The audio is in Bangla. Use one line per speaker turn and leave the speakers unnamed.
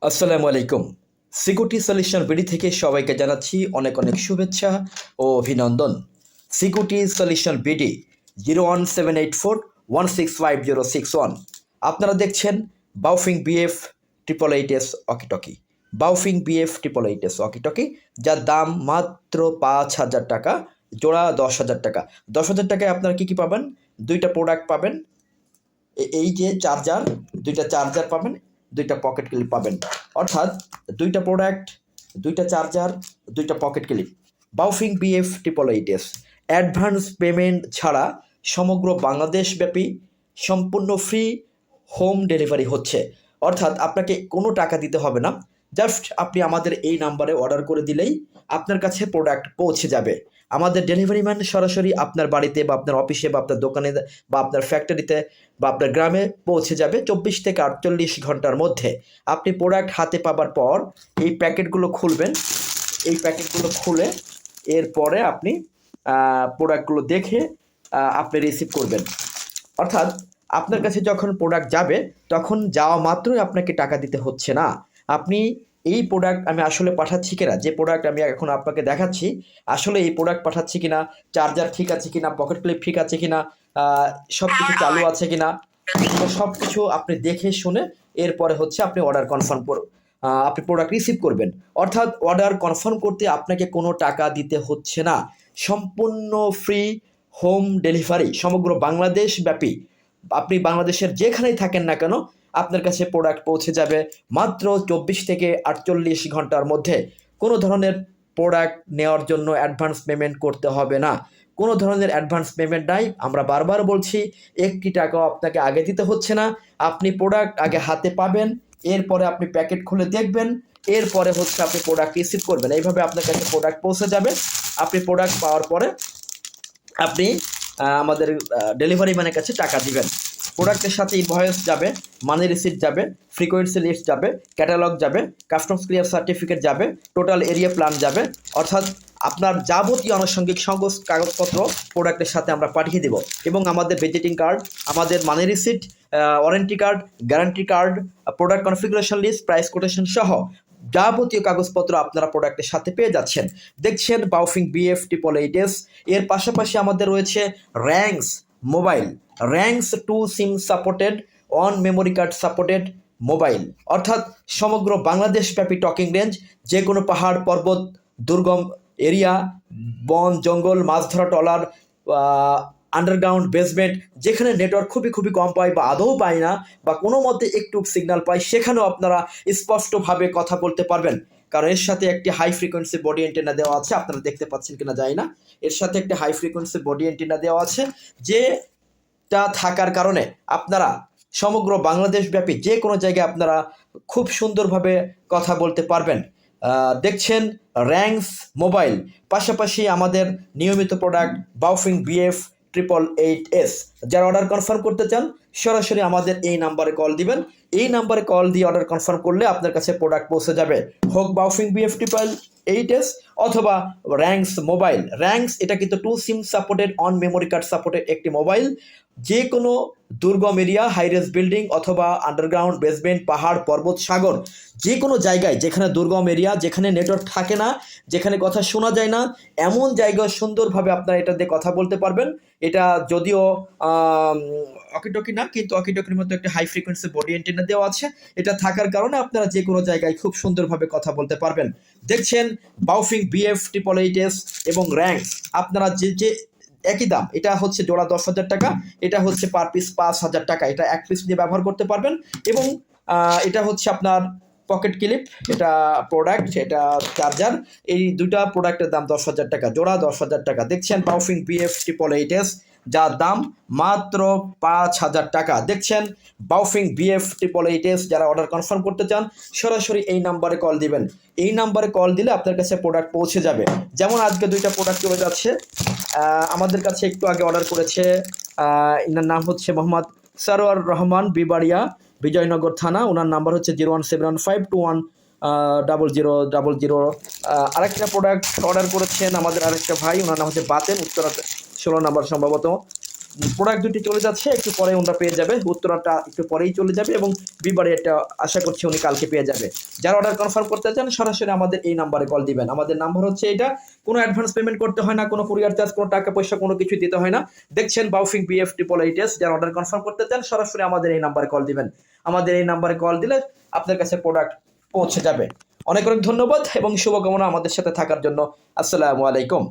আসসালামু আলাইকুম। সিকিউরিটি সলিউশন বিডি থেকে সবাইকে জানাচ্ছি অনেক অনেক শুভেচ্ছা ও অভিনন্দন। Security solution BD 01784165061। আপনারা দেখছেন Baofeng BF triple eight S walkie talkie. বাউফিং BF triple eight S walkie talkie, যার দাম মাত্র 5,000 টাকা, জোড়া 10,000 টাকা। 10,000 টাকায় আপনারা কী কী পাবেন? দুইটা প্রোডাক্ট পাবেন, এই যে চার্জার, দুইটা চার্জার পাবেন, দুইটা পকেট ক্লিপ পাবেন। অর্থাৎ দুইটা প্রোডাক্ট, দুইটা চার্জার, দুইটা pocket clip. বাউফিং BF triple eight S advance payment ছাড়া সমগ্র বাংলাদেশব্যাপী সম্পূর্ণ ফ্রি হোম ডেলিভারি হচ্ছে। অর্থাৎ আপনাকে কোনো টাকা দিতে হবে না, জাস্ট আপনি আমাদের এই নাম্বারে অর্ডার করে দিলেই আপনার কাছে প্রোডাক্ট পৌঁছে যাবে। আমাদের ডেলিভারি ম্যান সরাসরি আপনার বাড়িতে বা আপনার অফিসে বা আপনার দোকানে বা আপনার ফ্যাক্টরিতে বা আপনার গ্রামে পৌঁছে যাবে 24 থেকে 48 ঘন্টার মধ্যে। আপনি প্রোডাক্ট হাতে পাবার পর এই প্যাকেটগুলো খুলবেন। এই প্যাকেটগুলো খুলে এরপরে আপনি প্রোডাক্টগুলো দেখে আপনি রিসিভ করবেন। অর্থাৎ আপনার কাছে যখন প্রোডাক্ট যাবে তখন যাওয়া মাত্রই আপনাকে টাকা দিতে হচ্ছে না। আপনি এই প্রোডাক্ট আমি আসলে পাঠাচ্ছি কিনা, যে প্রোডাক্ট আমি এখন আপনাকে দেখাচ্ছি, আসলে এই প্রোডাক্ট পাঠাচ্ছি কিনা, চার্জার ঠিক আছে কিনা, পকেট ক্লিপ ঠিক আছে কিনা, সব কিছু চালু আছে কিনা, সব কিছু আপনি দেখে শুনে এরপরে হচ্ছে আপনি অর্ডার কনফার্ম আপনি প্রোডাক্ট রিসিভ করবেন। অর্থাৎ অর্ডার কনফার্ম করতে আপনাকে কোনো টাকা দিতে হচ্ছে না, সম্পূর্ণ ফ্রি হোম ডেলিভারি সমগ্র বাংলাদেশ ব্যাপী। আপনি বাংলাদেশের যেখানেই থাকেন না কেন আপনার কাছে প্রোডাক্ট পৌঁছে যাবে মাত্র 24 থেকে 48 ঘন্টার মধ্যে। কোনো ধরনের প্রোডাক্ট নেওয়ার জন্য অ্যাডভান্স পেমেন্ট করতে হবে না, কোনো ধরনের অ্যাডভান্স পেমেন্ট নাই। আমরা বারবার বলছি, একটি টাকাও আপনাকে আগে দিতে হচ্ছে না। আপনি প্রোডাক্ট আগে হাতে পাবেন, এরপরে আপনি প্যাকেট খুলে দেখবেন, এরপরে হচ্ছে আপনি প্রোডাক্ট রিসিভ করবেন। এইভাবে আপনার কাছে প্রোডাক্ট পৌঁছে যাবে। আপনি প্রোডাক্ট পাওয়ার পরে আপনি আমাদের ডেলিভারি ম্যানের কাছে টাকা দিবেন। প্রোডাক্টের সাথে ইনভয়েস যাবে, মানি রিসিপ্ট যাবে, ফ্রিকোয়েন্সি লিস্ট যাবে, ক্যাটালগ যাবে, কাস্টমস ক্লিয়ার সার্টিফিকেট যাবে, টোটাল এরিয়া প্ল্যান যাবে। অর্থাৎ আপনার যাবতীয় আনুষঙ্গিক কাগজপত্র প্রোডাক্টের সাথে আমরা পাঠিয়ে দেব, এবং আমাদের ভিজিটিং কার্ড, আমাদের money receipt, warranty card, guarantee card, product configuration list, price quotation সহ যাবতীয় কাগজপত্র আপনারা প্রোডাক্টের সাথে পেয়ে যাচ্ছেন। দেখছেন Baofeng BF triple eight S. এর পাশাপাশি আমাদের রয়েছে Rangs mobile, Rangs 2 SIM supported, on memory card supported mobile. অর্থাৎ সমগ্র বাংলাদেশব্যাপী টকিং রেঞ্জ, যে কোনো পাহাড় পর্বত, দুর্গম এরিয়া, বন জঙ্গল, মাছ ধরা ট্রলার, আন্ডারগ্রাউন্ড বেসমেন্ট, যেখানে নেটওয়ার্ক খুবই কম পায় বা আদৌ পায় না বা কোনো মতে একটু সিগন্যাল পায়, সেখানেও আপনারা স্পষ্টভাবে কথা বলতে পারবেন। কারণ এর সাথে একটি হাই ফ্রিকোয়েন্সি বডি এন্টেনা দেওয়া আছে, আপনারা দেখতে পাচ্ছেন কিনা জানি না। এর সাথে একটি হাই ফ্রিকোয়েন্সি বডি এন্টেনা দেওয়া আছে, যেটা থাকার কারণে আপনারা সমগ্র বাংলাদেশব্যাপী যে কোনো জায়গায় আপনারা খুব সুন্দরভাবে কথা বলতে পারবেন। দেখছেন র্যাংস মোবাইল। পাশাপাশি আমাদের নিয়মিত product বাউফিং BF triple eight S. যারা অর্ডার কনফার্ম করতে চান সরাসরি আমাদের এই নাম্বারে কল দিবেন। এই নাম্বারে কল দিয়ে অর্ডার কনফার্ম করলে আপনার কাছে প্রোডাক্ট পৌঁছে যাবে, হোক বাউফিং বিএফ ট্রিপল এইট এস অথবা র্যাংস মোবাইল। র্যাংস এটা কিন্তু 2 SIM supported, on memory card supported একটি মোবাইল। যে কোনো দুর্গম এরিয়া, হাইরেস বিল্ডিং অথবা আন্ডারগ্রাউন্ড বেসমেন্ট, পাহাড় পর্বত সাগর, যে কোনো জায়গায় যেখানে দুর্গম এরিয়া, যেখানে নেটওয়ার্ক থাকে না, যেখানে কথা শোনা যায় না, এমন জায়গায় সুন্দরভাবে আপনারা এটা দিয়ে কথা বলতে পারবেন। এটা যদিও অকিটকি না, কিন্তু অকিটকির মতো একটা হাই ফ্রিকোয়েন্সি বডি এন্টেনা দেওয়া আছে। এটা থাকার কারণে আপনারা যে কোনো জায়গায় খুব সুন্দরভাবে কথা বলতে পারবেন। দেখছেন Baofeng BF triple eight S এবং র্যাংস। আপনারা যে একই দাম, এটা হচ্ছে জোড়া 10,000 টাকা, এটা হচ্ছে পার পিস 5,000 টাকা। এটা এক পিস দিয়ে ব্যবহার করতে পারবেন, এবং এটা হচ্ছে আপনার পকেট ক্লিপ, এটা প্রোডাক্ট, এটা চার্জার। এই দুইটা প্রোডাক্টের দাম 10,000 টাকা, জোড়া 10,000 টাকা। দেখছেন Baofeng BF triple eight S, যার দাম মাত্র 5,000 টাকা। দেখছেন Baofeng BF triple eight S. যারা অর্ডার কনফার্ম করতে চান সরাসরি এই নাম্বারে কল দিবেন। এই নাম্বারে কল দিলে আপনার কাছে প্রোডাক্ট পৌঁছে যাবে। যেমন আজকে দুইটা প্রোডাক্ট চলে যাচ্ছে। আমাদের কাছে একটু আগে অর্ডার করেছে, এনার নাম হচ্ছে মোহাম্মদ সারোয়ার রহমান, বিবাড়িয়া, বিজয়নগর থানা। ওনার নাম্বার হচ্ছে 01715210000। আরেকটা প্রোডাক্ট অর্ডার করেছেন আমাদের আরেকটা ভাই, ওনার নাম হচ্ছে বাতেন, উত্তরা 16 নাম্বার সম্ভবত। প্রোডাক্ট দুটি চলে যাচ্ছে, একটু পরে ওনারা পেয়ে যাবে, উত্তরাটা একটু পরেই চলে যাবে এবং বিবারে এটা আশা করছি উনি কালকে পেয়ে যাবে। যারা অর্ডার কনফার্ম করতে চান সরাসরি আমাদের এই নাম্বারে কল দিবেন। আমাদের নাম্বার হচ্ছে এটা, কোনো অ্যাডভান্স পেমেন্ট করতে হয় না, কোনো কুরিয়ার চার্জ, কোনো টাকা পয়সা কোনো কিছু দিতে হয় না। দেখছেন বাউফিং বিএফ 888, যারা অর্ডার কনফার্ম করতে চান সরাসরি আমাদের এই নাম্বারে কল দিবেন। আমাদের এই নাম্বারে কল দিলে আপনার কাছে প্রোডাক্ট পৌঁছে যাবে। অনেক অনেক ধন্যবাদ এবং শুভকামনা আমাদের সাথে থাকার জন্য। আসসালামু আলাইকুম।